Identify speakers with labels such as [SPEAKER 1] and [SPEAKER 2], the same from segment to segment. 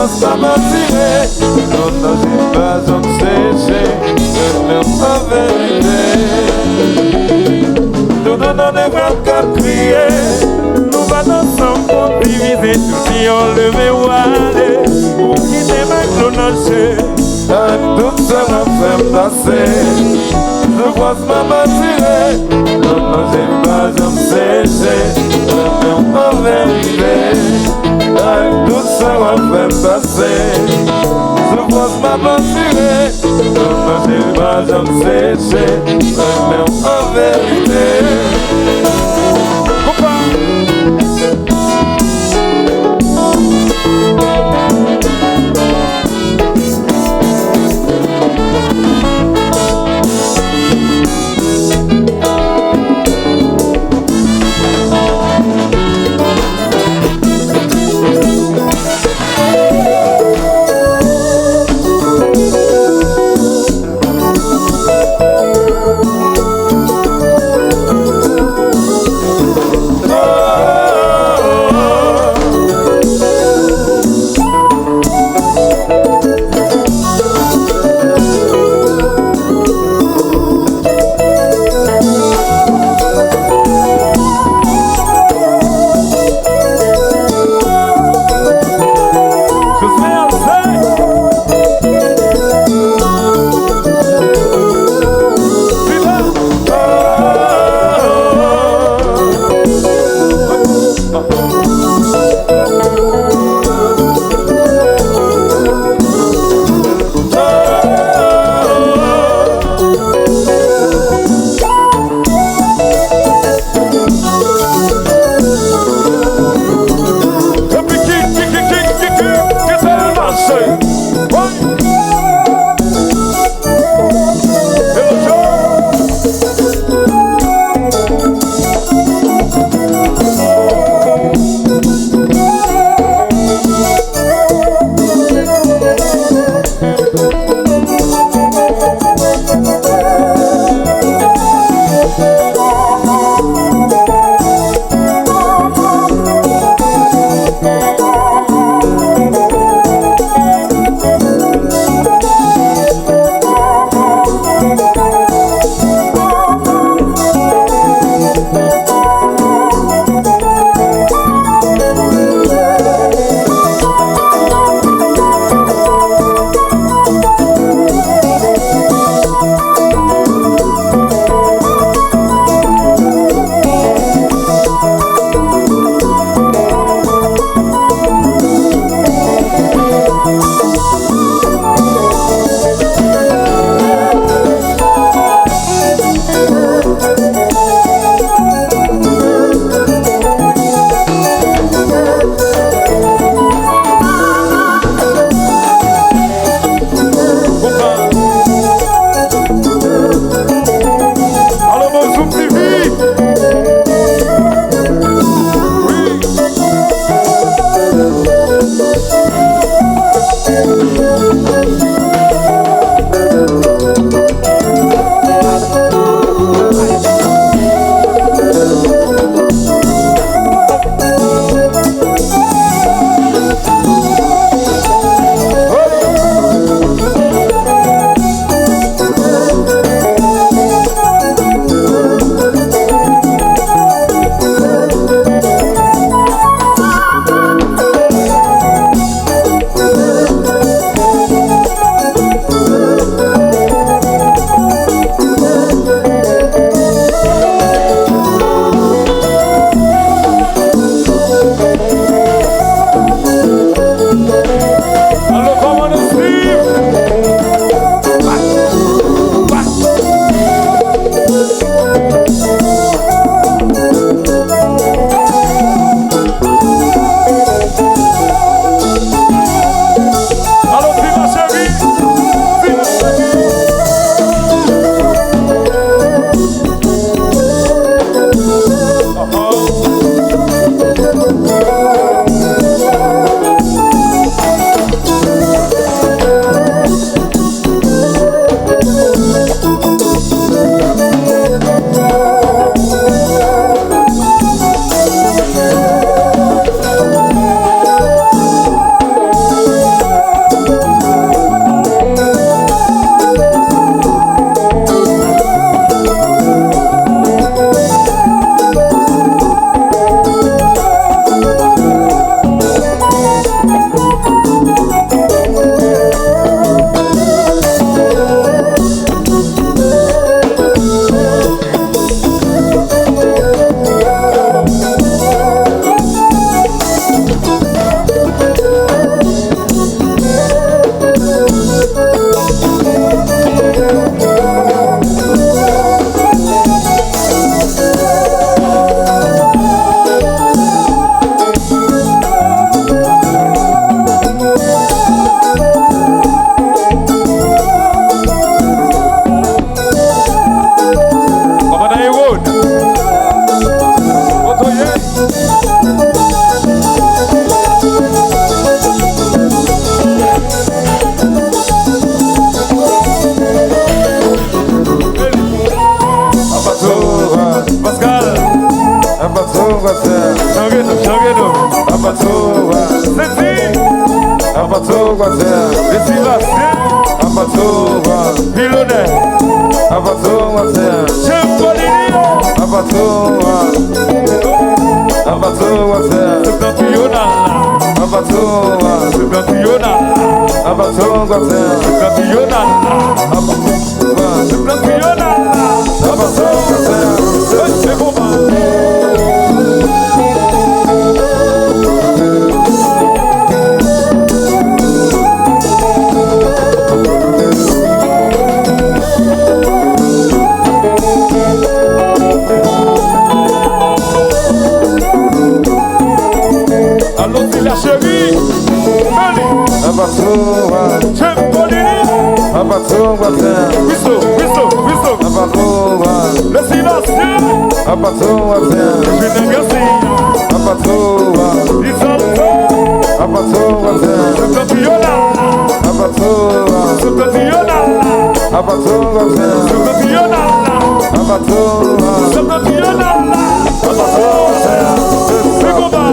[SPEAKER 1] vois ça m'attirer. Non, non, j'ai pas besoin de sécher. Je n'aime pas vérité. Nous donnons des bras qu'à crier. Nous allons ensemble pour diviser tout si on le met où aller. Pour quitter ma clonage. Tout ça m'a fait passer. Je vois ça m'attirer. Non, non, j'ai pas besoin de sécher. Je n'aime pas vérité. Tout ça m'a fait passer. Je vois ça m'attirer. Non, non, j'ai pas besoin de sécher. Je n'aime pas vérité. Abatoa, Senti, Abatoa, Sébastien, Abatoa, Pilonnet, Abatoa, Chempolini, Abatoa, Abatoa, Campiona, Abatoa, Campiona, Abatoa, Campiona, Campiona, Abatoa, c'est bon. La chérie, Abatoa, Chempolini, Abatoa, Wisso, Abatoa, le silencieux, Abatoa, Julien Garcia, Abatoa, Isolto, Abatoa, Campiona, Abatoa, Campiona, Abatoa, Campiona, Abatoa, Campiona, Abatoa, c'est combat.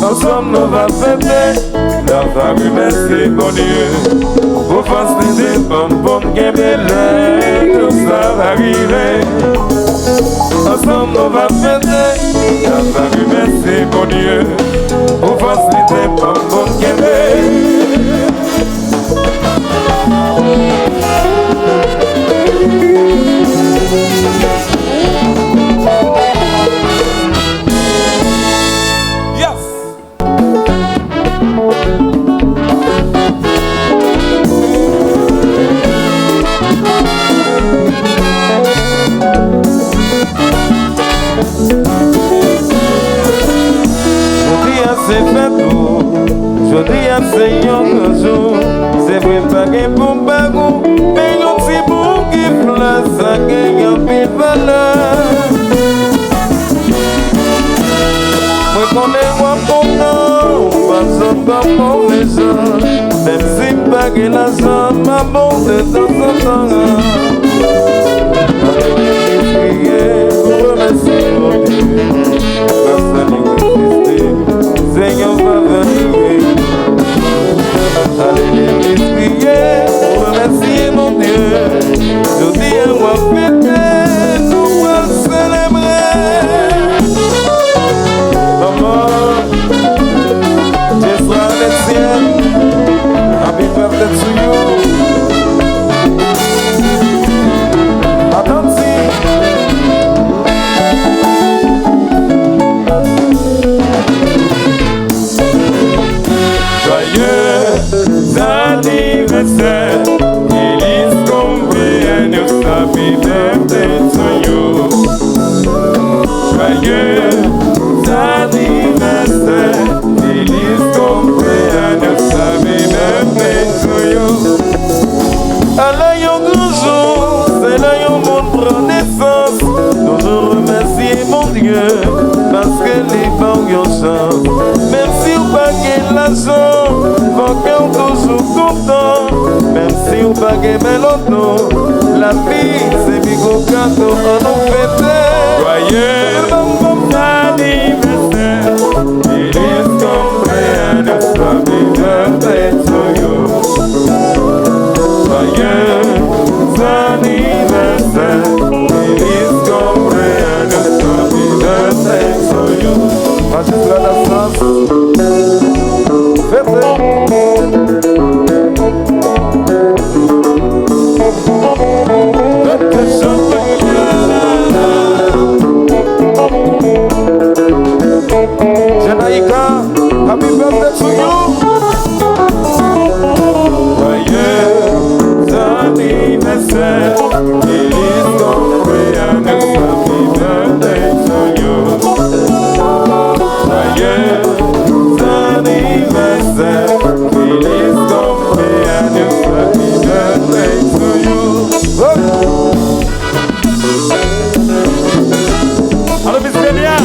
[SPEAKER 2] Ensemble on va fêter la famille, merci bon Dieu. Pour faciliter pom pom qui belle, tout ça va arriver. Ensemble on va fêter la famille, merci bon Dieu. Pour faciliter pom pom qui belle. c'est fait tout. Je dis à Seigneur que jour, c'est vrai pas que pour bagou, mais yon si bon qui place à gagner un peu de valeur. Moi connais moi content, pas besoin de mauvais gens, même si pas que la zone m'a bon de temps en temps. Pour remercier mon Dieu, grâce à l'existence, Seigneur va venir. Allez l'église prier, pour remercier mon Dieu. Je dis à moi fêter, nous allons célébrer. Maman, Jésus à le ciel, happy birthday to you.
[SPEAKER 1] Anniversaire, Elise cumpleaños, happy birthday to you. Joyeux anniversaire, Elise cumpleaños, happy birthday to you.
[SPEAKER 2] Allah yon toujours, c'est là yon monde prend naissance. Nous je remercie mon Dieu, parce que les banques yon chance. Même si ou pas gagne l'argent, mon cœur toujours content. Même si ou pas gagne l'auto, la vie c'est bigo cadeau, on nous fête.
[SPEAKER 1] Joyeux anniversaire, Elise cumpleaños, happy birthday to you. Joyeux anniversaire, Elise cumpleaños, happy birthday to you.
[SPEAKER 2] Magistrat la France, fête. Janaïka, happy birthday to you.
[SPEAKER 1] Joyeux anniversaire, Elise cumpleaños, happy birthday to you. Joyeux anniversaire, Elise cumpleaños, happy birthday to you. Allô, Miss Kenya.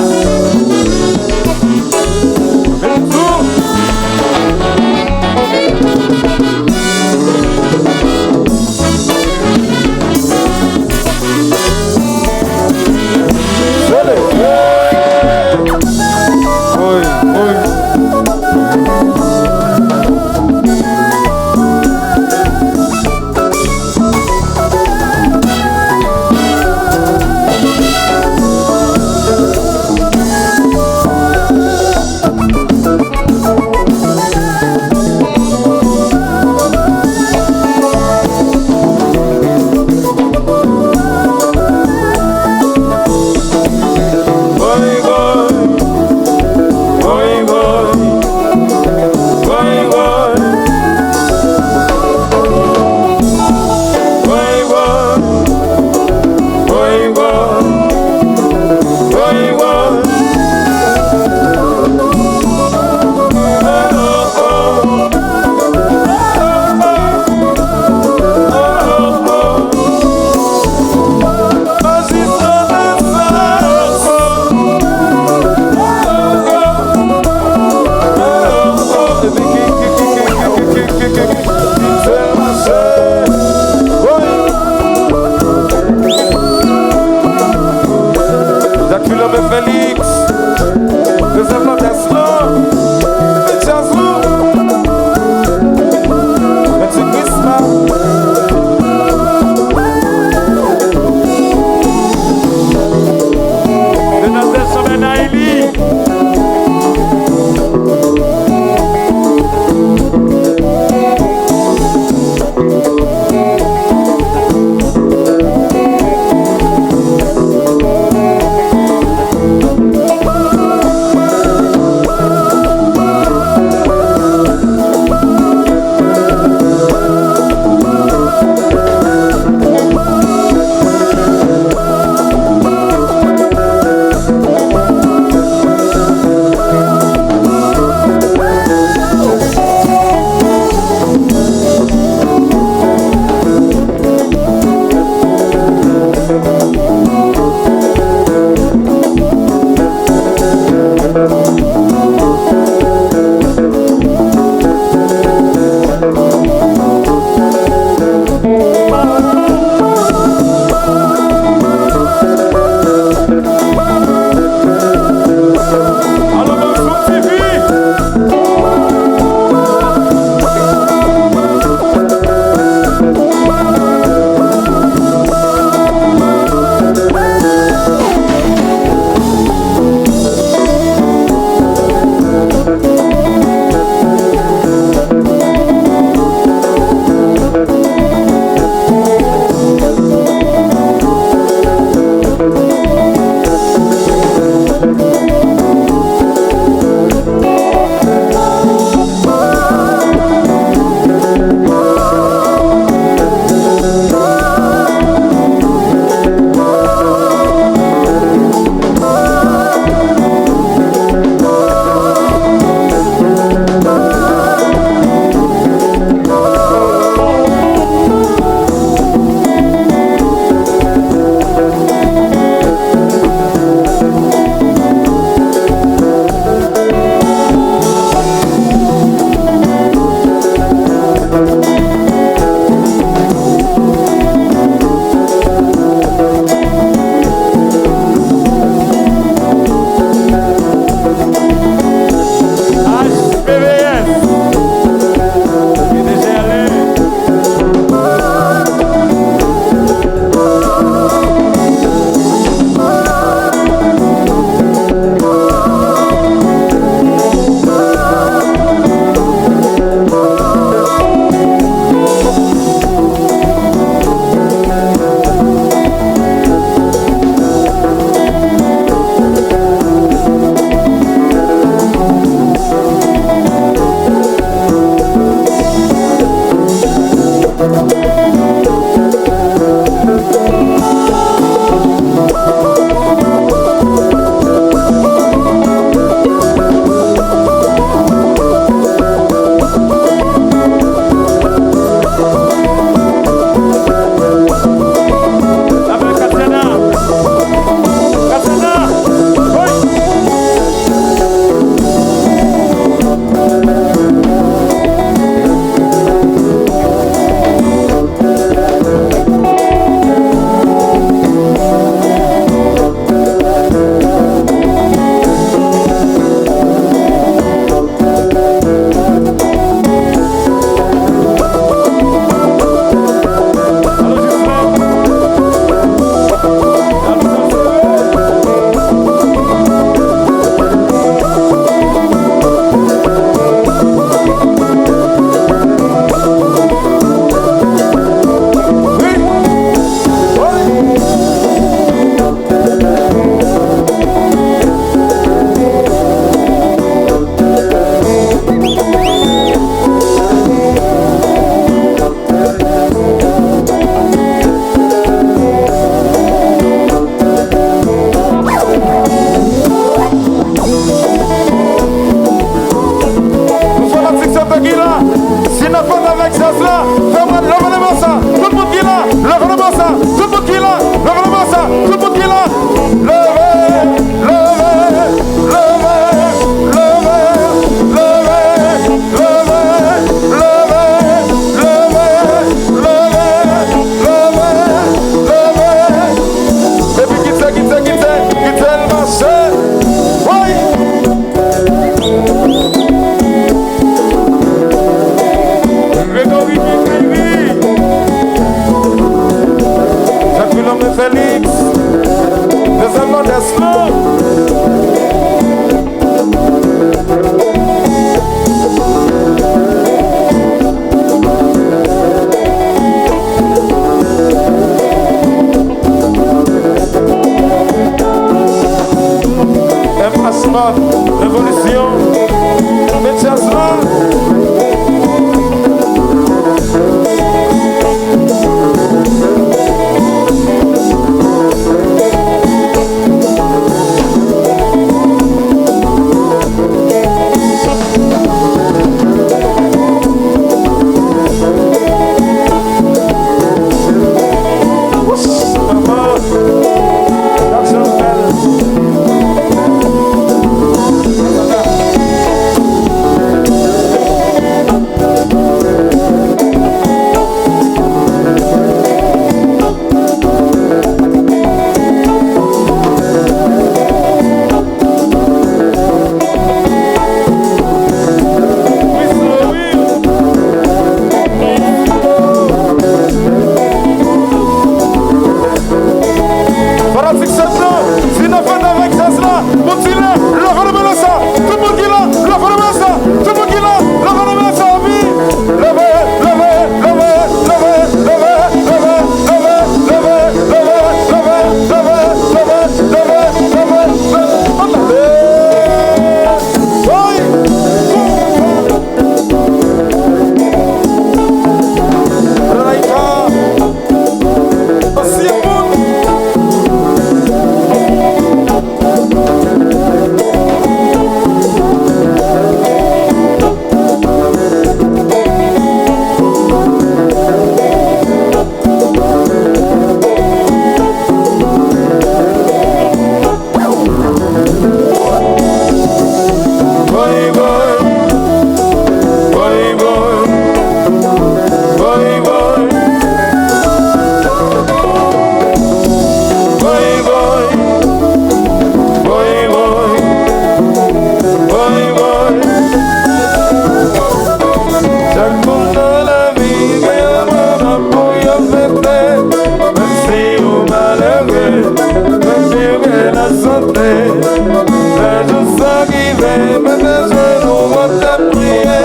[SPEAKER 2] mes besoins, nous on t'a prié.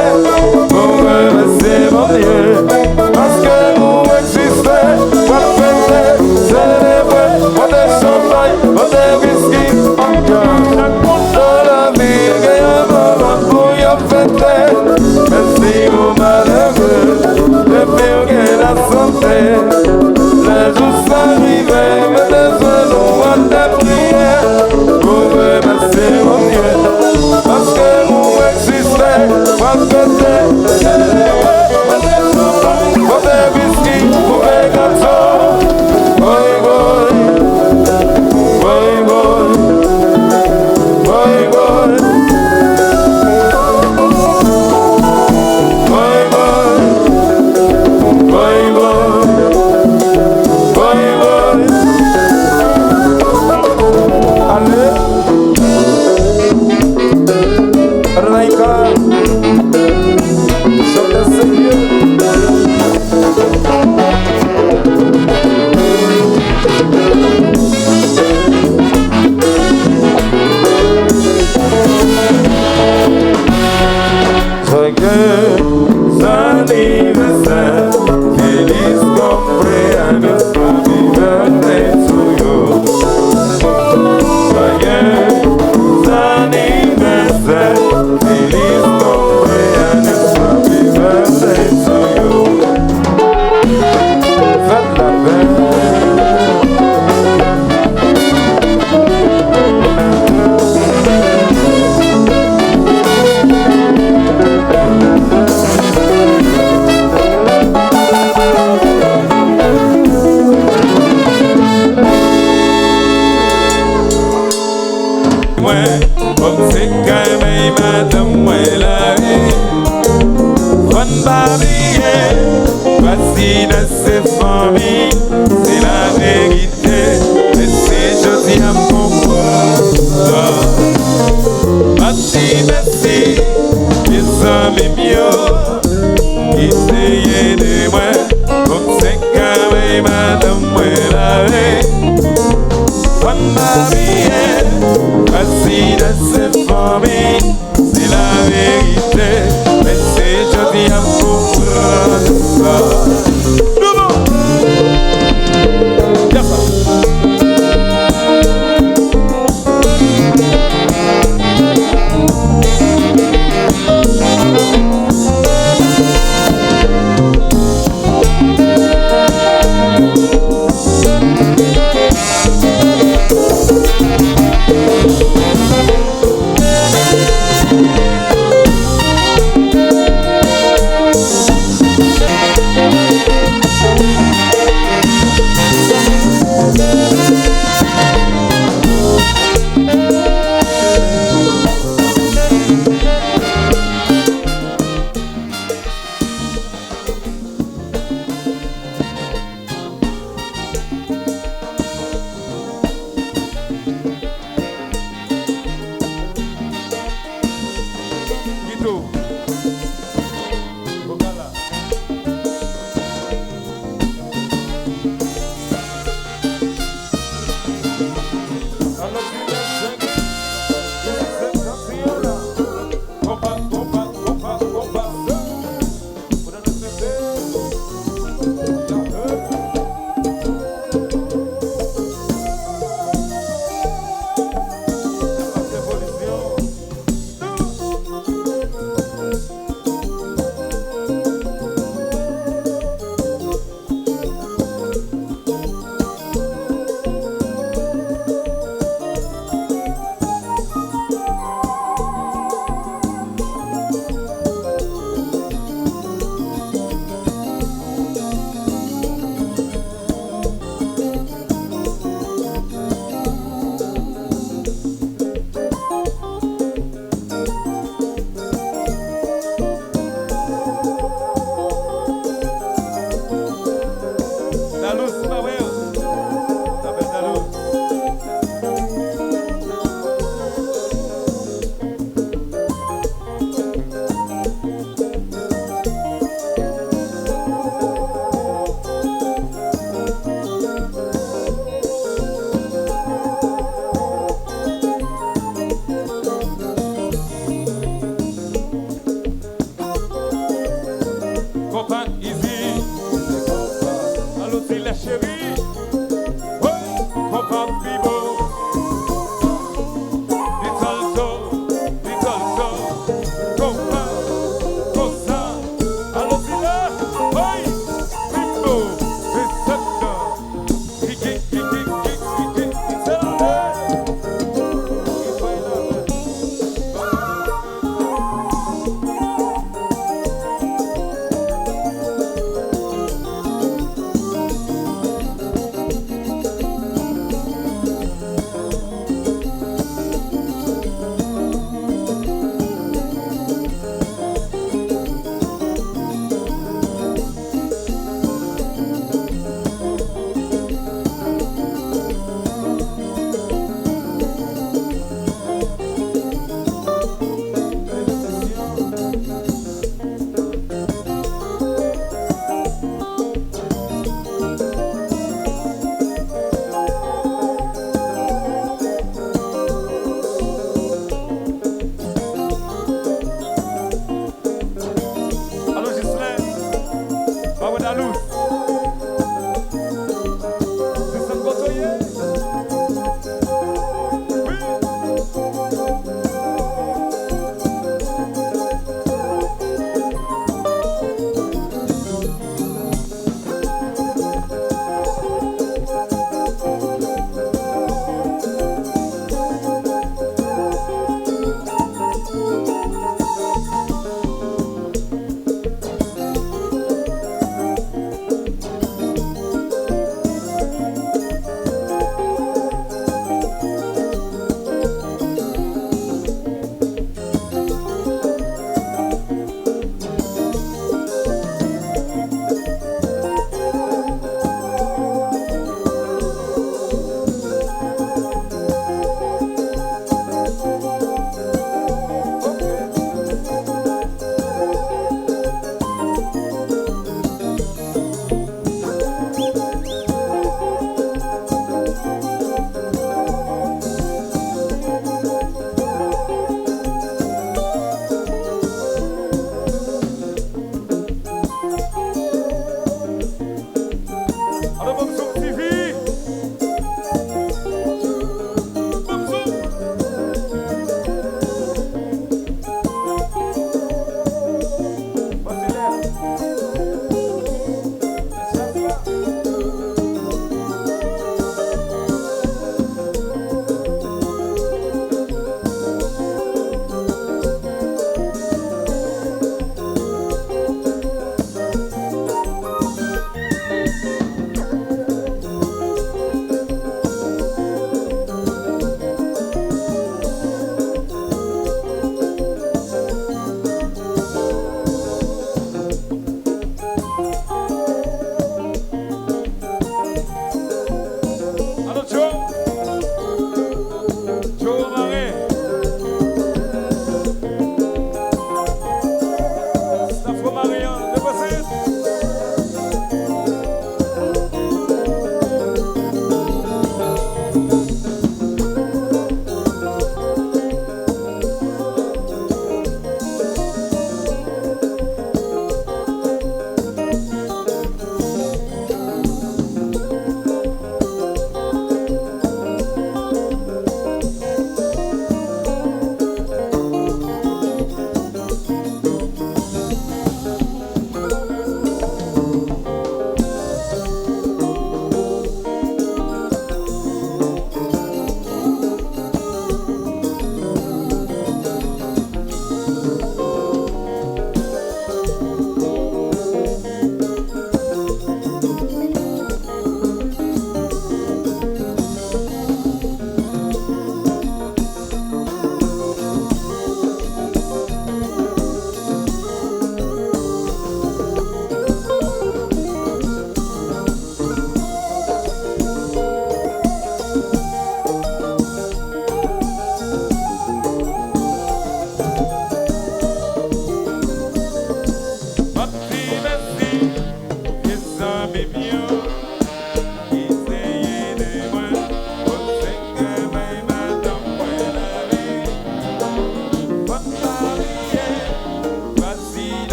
[SPEAKER 2] Pour remercier mon Dieu, parce que nous existons, pour fêter, célébrer, pour des champagnes, pour des whisky, dans la vie, il y a un moment pour y fêter. Mais si vous malheureux, le pire que la santé, les jours s'arrivent, mes besoins, nous on t'a prié. Pour remercier mon Dieu, parce que nous existons, pour fêter, célébrer, pour des champagnes, pour des whisky, pour des gâteaux. Boy, boy, boy, boy, boy, boy, boy, boy, boy, boy. Allez, Raika, chante Seigneur. Joyeux anniversaire, feliz cumpleaños, happy birthday to you. Joyeux anniversaire, feliz cumpleaños, happy birthday to you. Faites la fête. Comme c'est quand même madame moi la vie bonne barrière voici dans ces familles c'est la vérité mais c'est joli à comprendre merci les amis mieux essayez de moi comme c'est quand même madame moi la vie bonne barrière voici dans cette famille, c'est la vérité, mais c'est joli à comprendre. Guido.